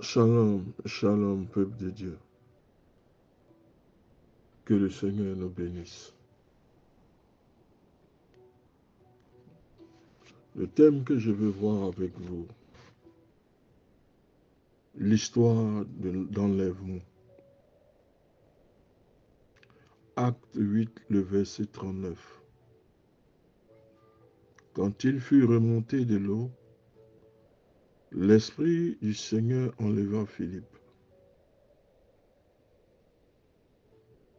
Shalom, shalom, peuple de Dieu. Que le Seigneur nous bénisse. Le thème que je veux voir avec vous, l'histoire d'enlèvement. Acte 8, le verset 39. Quand il fut remonté de l'eau, l'Esprit du Seigneur enleva Philippe.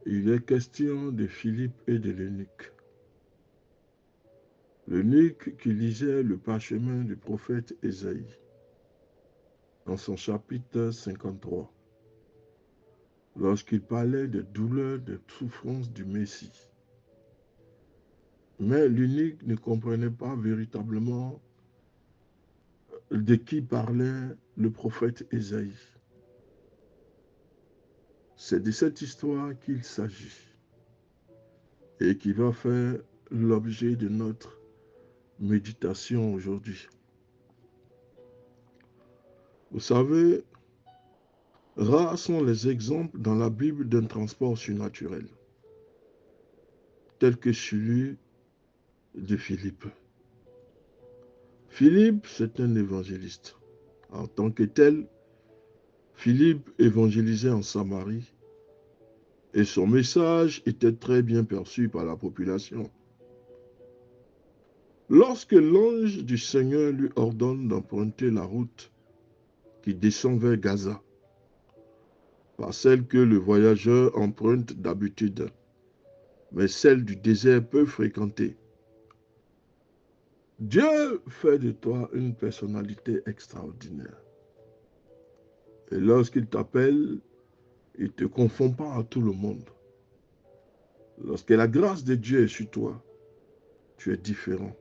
Il est question de Philippe et de l'eunuque. L'eunuque qui lisait le parchemin du prophète Ésaïe, dans son chapitre 53, lorsqu'il parlait des douleurs, des souffrances du Messie. Mais l'eunuque ne comprenait pas véritablement de qui parlait le prophète Ésaïe. C'est de cette histoire qu'il s'agit et qui va faire l'objet de notre méditation aujourd'hui. Vous savez, rares sont les exemples dans la Bible d'un transport surnaturel, tel que celui de Philippe. Philippe, c'est un évangéliste. En tant que tel, Philippe évangélisait en Samarie et son message était très bien perçu par la population. Lorsque l'ange du Seigneur lui ordonne d'emprunter la route qui descend vers Gaza, pas celle que le voyageur emprunte d'habitude, mais celle du désert peu fréquentée, Dieu fait de toi une personnalité extraordinaire. Et lorsqu'il t'appelle, il ne te confond pas à tout le monde. Lorsque la grâce de Dieu est sur toi, tu es différent.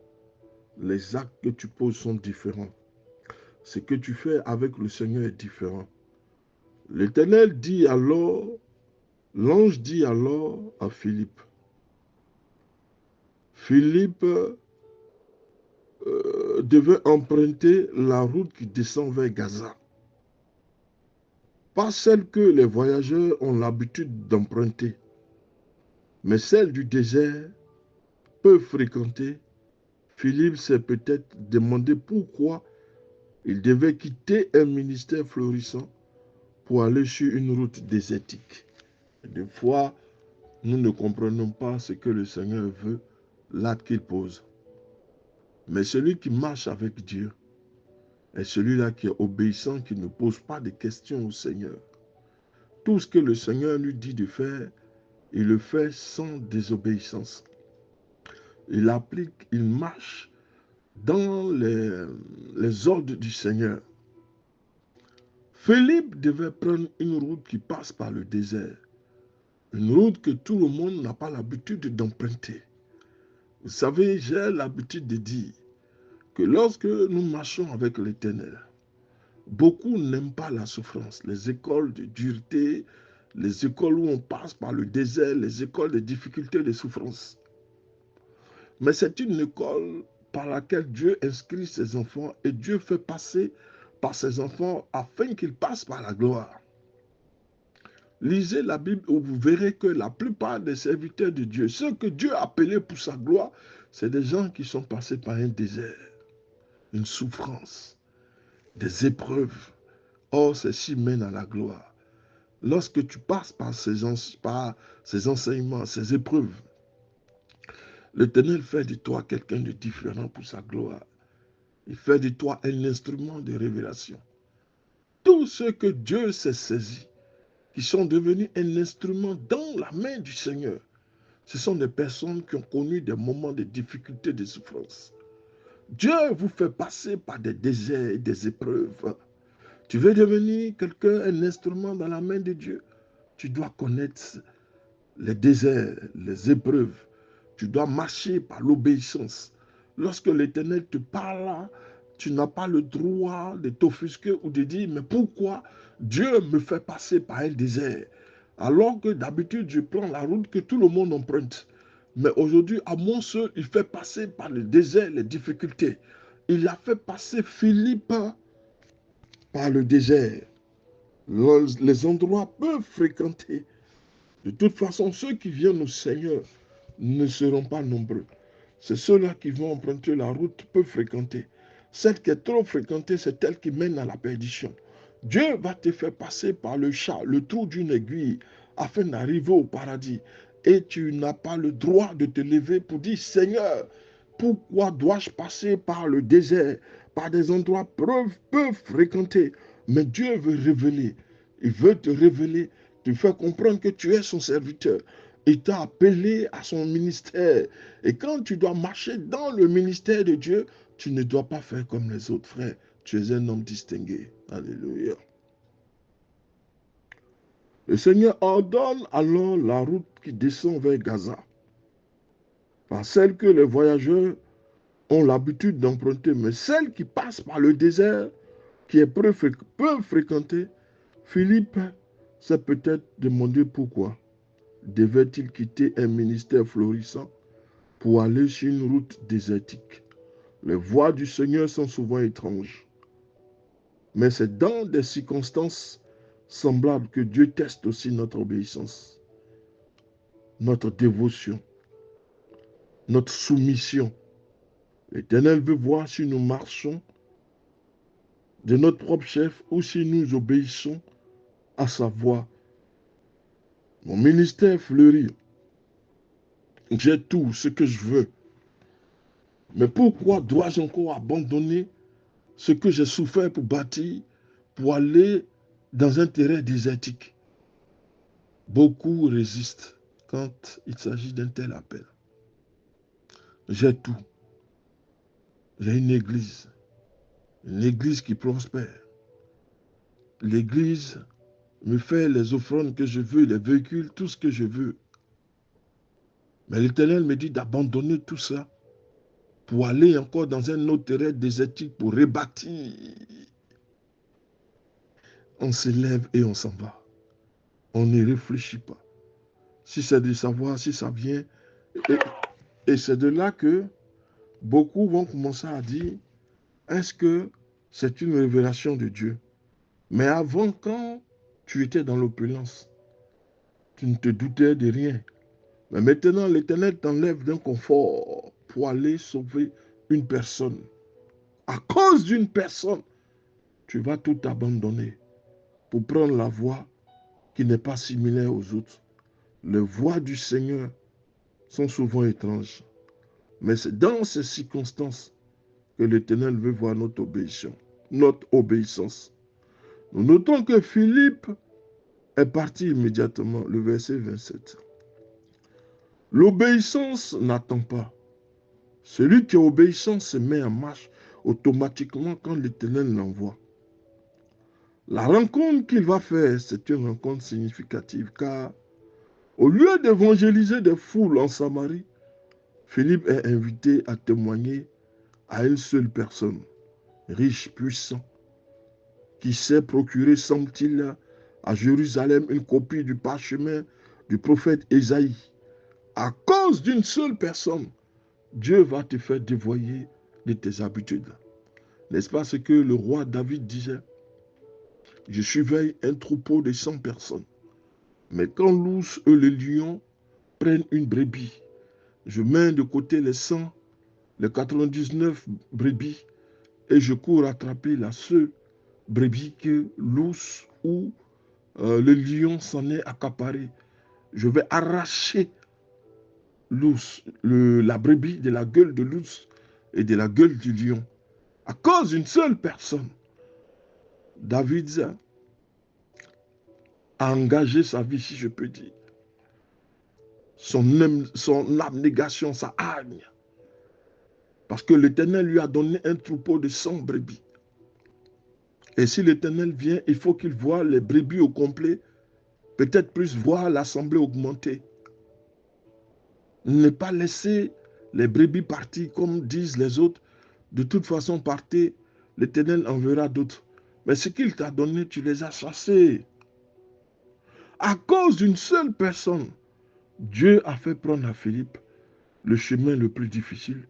Les actes que tu poses sont différents. Ce que tu fais avec le Seigneur est différent. L'Éternel dit alors, l'ange dit alors à Philippe, Philippe devait emprunter la route qui descend vers Gaza. Pas celle que les voyageurs ont l'habitude d'emprunter, mais celle du désert, peu fréquentée. Philippe s'est peut-être demandé pourquoi il devait quitter un ministère florissant pour aller sur une route désertique. Des fois, nous ne comprenons pas ce que le Seigneur veut, l'acte qu'il pose. Mais celui qui marche avec Dieu est celui-là qui est obéissant, qui ne pose pas de questions au Seigneur. Tout ce que le Seigneur lui dit de faire, il le fait sans désobéissance. Il applique, il marche dans les ordres du Seigneur. Philippe devait prendre une route qui passe par le désert. Une route que tout le monde n'a pas l'habitude d'emprunter. Vous savez, j'ai l'habitude de dire que lorsque nous marchons avec l'Éternel, beaucoup n'aiment pas la souffrance. Les écoles de dureté, les écoles où on passe par le désert, les écoles de difficultés, de souffrance. Mais c'est une école par laquelle Dieu inscrit ses enfants et Dieu fait passer par ses enfants afin qu'ils passent par la gloire. Lisez la Bible où vous verrez que la plupart des serviteurs de Dieu, ceux que Dieu a appelés pour sa gloire, c'est des gens qui sont passés par un désert, une souffrance, des épreuves. Or, ceci mène à la gloire. Lorsque tu passes par ces enseignements, ces épreuves, l'Éternel fait de toi quelqu'un de différent pour sa gloire. Il fait de toi un instrument de révélation. Tous ceux que Dieu s'est saisi, qui sont devenus un instrument dans la main du Seigneur, ce sont des personnes qui ont connu des moments de difficulté, de souffrance. Dieu vous fait passer par des déserts et des épreuves. Tu veux devenir quelqu'un, un instrument dans la main de Dieu, tu dois connaître les déserts, les épreuves. Tu dois marcher par l'obéissance. Lorsque l'Éternel te parle, tu n'as pas le droit de t'offusquer ou de dire, mais pourquoi Dieu me fait passer par un désert alors que d'habitude je prends la route que tout le monde emprunte. Mais aujourd'hui, à mon seul, il fait passer par le désert, les difficultés. Il a fait passer Philippe par le désert. les endroits peu fréquentés. De toute façon, ceux qui viennent au Seigneur ne seront pas nombreux. C'est ceux-là qui vont emprunter la route peu fréquentée. Celle qui est trop fréquentée, c'est elle qui mène à la perdition. Dieu va te faire passer par le chat, le trou d'une aiguille, afin d'arriver au paradis. Et tu n'as pas le droit de te lever pour dire, Seigneur, pourquoi dois-je passer par le désert, par des endroits peu fréquentés? Mais Dieu veut révéler. Il veut te révéler, te faire comprendre que tu es son serviteur. Il t'a appelé à son ministère. Et quand tu dois marcher dans le ministère de Dieu, tu ne dois pas faire comme les autres frères. Tu es un homme distingué. Alléluia. Le Seigneur ordonne alors la route qui descend vers Gaza, par celle que les voyageurs ont l'habitude d'emprunter, mais celle qui passe par le désert, qui est peu fréquentée. Philippe s'est peut-être demandé pourquoi devait-il quitter un ministère florissant pour aller sur une route désertique. Les voies du Seigneur sont souvent étranges, mais c'est dans des circonstances semblables que Dieu teste aussi notre obéissance, notre dévotion, notre soumission. L'Éternel veut voir si nous marchons de notre propre chef ou si nous obéissons à sa voix. Mon ministère fleurit. J'ai tout ce que je veux. Mais pourquoi dois-je encore abandonner ce que j'ai souffert pour bâtir, pour aller dans un terrain désertique? Beaucoup résistent quand il s'agit d'un tel appel. J'ai tout. J'ai une église qui prospère. L'église me fait les offrandes que je veux, les véhicules, tout ce que je veux. Mais l'Éternel me dit d'abandonner tout ça pour aller encore dans un autre terrain désertique pour rebâtir. On se lève et on s'en va. On n'y réfléchit pas. Si c'est de savoir, si ça vient. Et c'est de là que beaucoup vont commencer à dire, est-ce que c'est une révélation de Dieu? Mais avant, quand tu étais dans l'opulence, tu ne te doutais de rien. Mais maintenant, l'Éternel t'enlève d'un confort pour aller sauver une personne. À cause d'une personne, tu vas tout abandonner pour prendre la voie qui n'est pas similaire aux autres. Les voies du Seigneur sont souvent étranges. Mais c'est dans ces circonstances que l'Éternel veut voir notre obéissance. Nous notons que Philippe est parti immédiatement, le verset 27. L'obéissance n'attend pas. Celui qui est obéissant se met en marche automatiquement quand l'Éternel l'envoie. La rencontre qu'il va faire, c'est une rencontre significative car au lieu d'évangéliser des foules en Samarie, Philippe est invité à témoigner à une seule personne, riche, puissant, qui s'est procuré, semble-t-il, à Jérusalem une copie du parchemin du prophète Ésaïe. À cause d'une seule personne, Dieu va te faire dévoyer de tes habitudes. N'est-ce pas ce que le roi David disait? Je surveille un troupeau de 100 personnes. Mais quand l'ours et le lion prennent une brebis, je mets de côté les 100, les 99 brebis, et je cours attraper la seule brebis que l'ours ou le lion s'en est accaparé. Je vais arracher l'ours, la brebis de la gueule de l'ours et de la gueule du lion. À cause d'une seule personne, David a engagé sa vie, si je peux dire, son abnégation, sa hargne. Parce que l'Éternel lui a donné un troupeau de 100 brebis. Et si l'Éternel vient, il faut qu'il voie les brebis au complet, peut-être plus voir l'assemblée augmenter. Ne pas laisser les brebis partir comme disent les autres. De toute façon, partez, l'Éternel enverra d'autres. Mais ce qu'il t'a donné, tu les as chassés. À cause d'une seule personne, Dieu a fait prendre à Philippe le chemin le plus difficile,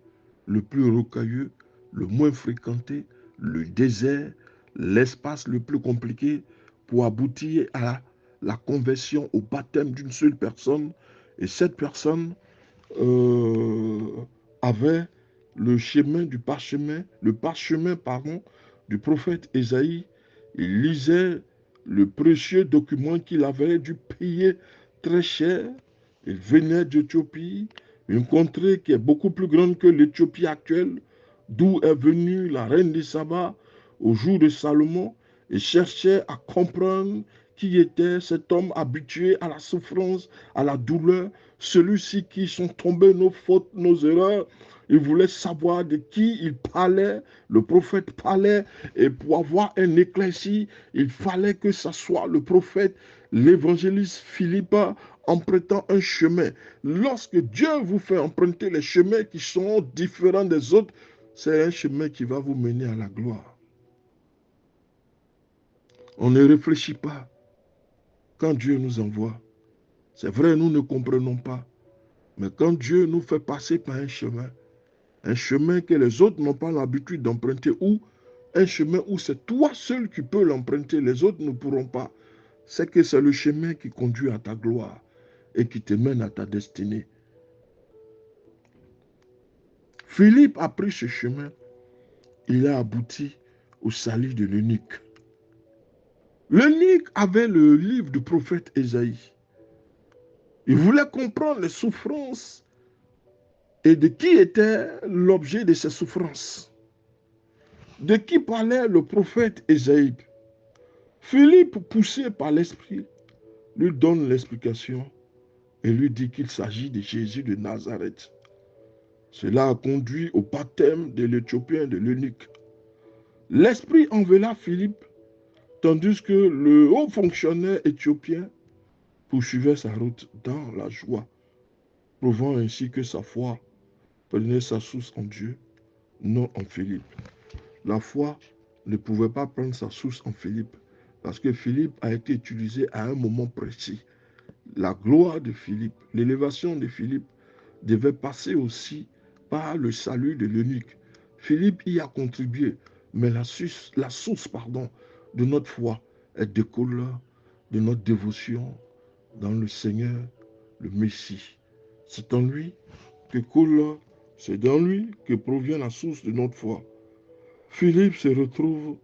le plus rocailleux, le moins fréquenté, le désert, l'espace le plus compliqué, pour aboutir à la conversion, au baptême d'une seule personne. Et cette personne avait le chemin du parchemin, pardon, du prophète Ésaïe. Il lisait le précieux document qu'il avait dû payer très cher. Il venait d'Éthiopie, une contrée qui est beaucoup plus grande que l'Éthiopie actuelle, d'où est venue la reine des Saba au jour de Salomon, et cherchait à comprendre qui était cet homme habitué à la souffrance, à la douleur, celui-ci qui sont tombés nos fautes, nos erreurs. Il voulait savoir de qui il parlait, le prophète parlait, et pour avoir un éclairci, il fallait que ce soit le prophète, l'évangéliste Philippe, empruntant un chemin. Lorsque Dieu vous fait emprunter les chemins qui sont différents des autres, c'est un chemin qui va vous mener à la gloire. On ne réfléchit pas quand Dieu nous envoie. C'est vrai, nous ne comprenons pas. Mais quand Dieu nous fait passer par un chemin que les autres n'ont pas l'habitude d'emprunter, ou un chemin où c'est toi seul qui peux l'emprunter, les autres ne pourront pas, c'est que c'est le chemin qui conduit à ta gloire et qui te mène à ta destinée. Philippe a pris ce chemin, il a abouti au salut de l'eunuque. L'eunuque avait le livre du prophète Ésaïe. Il voulait comprendre les souffrances et de qui était l'objet de ces souffrances. De qui parlait le prophète Ésaïe. Philippe, poussé par l'Esprit, lui donne l'explication et lui dit qu'il s'agit de Jésus de Nazareth. Cela a conduit au baptême de l'Éthiopien, de l'eunuque. L'Esprit envela Philippe, tandis que le haut fonctionnaire éthiopien poursuivait sa route dans la joie, prouvant ainsi que sa foi prenait sa source en Dieu, non en Philippe. La foi ne pouvait pas prendre sa source en Philippe, parce que Philippe a été utilisé à un moment précis. La gloire de Philippe, l'élévation de Philippe devait passer aussi par le salut de l'eunuque. Philippe y a contribué, mais la source de notre foi est découle de notre dévotion dans le Seigneur, le Messie. C'est en lui que coule, c'est dans lui que provient la source de notre foi. Philippe se retrouve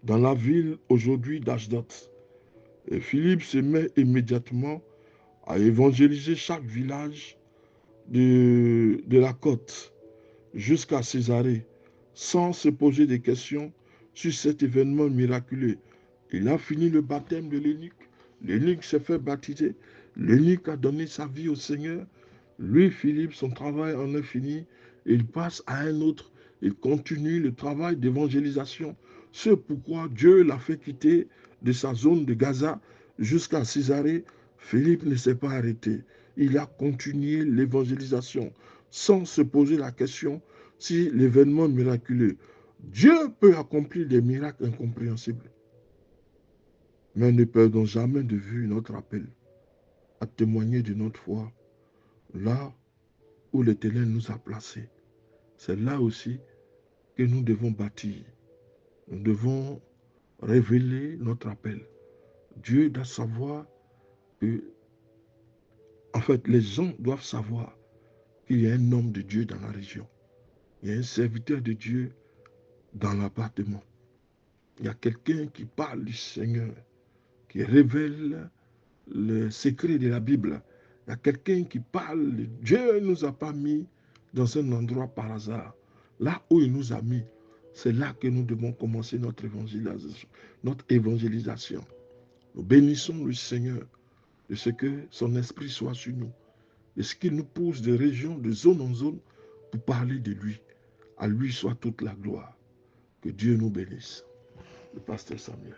dans la ville aujourd'hui d'Ashdod. Et Philippe se met immédiatement à évangéliser chaque village de la côte jusqu'à Césarée, sans se poser des questions sur cet événement miraculeux. Il a fini le baptême de l'eunuque. L'eunuque s'est fait baptiser. L'eunuque a donné sa vie au Seigneur. Lui, Philippe, son travail en est fini. Il passe à un autre. Il continue le travail d'évangélisation. C'est pourquoi Dieu l'a fait quitter de sa zone de Gaza jusqu'à Césarée. Philippe ne s'est pas arrêté. Il a continué l'évangélisation sans se poser la question si l'événement miraculeux. Dieu peut accomplir des miracles incompréhensibles. Mais ne perdons jamais de vue notre appel à témoigner de notre foi là où l'Éternel nous a placés. C'est là aussi que nous devons bâtir. Nous devons révéler notre appel. Dieu doit savoir que, en fait, les gens doivent savoir qu'il y a un homme de Dieu dans la région. Il y a un serviteur de Dieu dans l'appartement. Il y a quelqu'un qui parle du Seigneur, qui révèle le secret de la Bible. Il y a quelqu'un qui parle. Dieu ne nous a pas mis dans un endroit par hasard. Là où il nous a mis, c'est là que nous devons commencer notre évangélisation. Nous bénissons le Seigneur de ce que son esprit soit sur nous, de ce qu'il nous pousse de région, de zone en zone, pour parler de lui. À lui soit toute la gloire. Que Dieu nous bénisse. Le pasteur Samuel.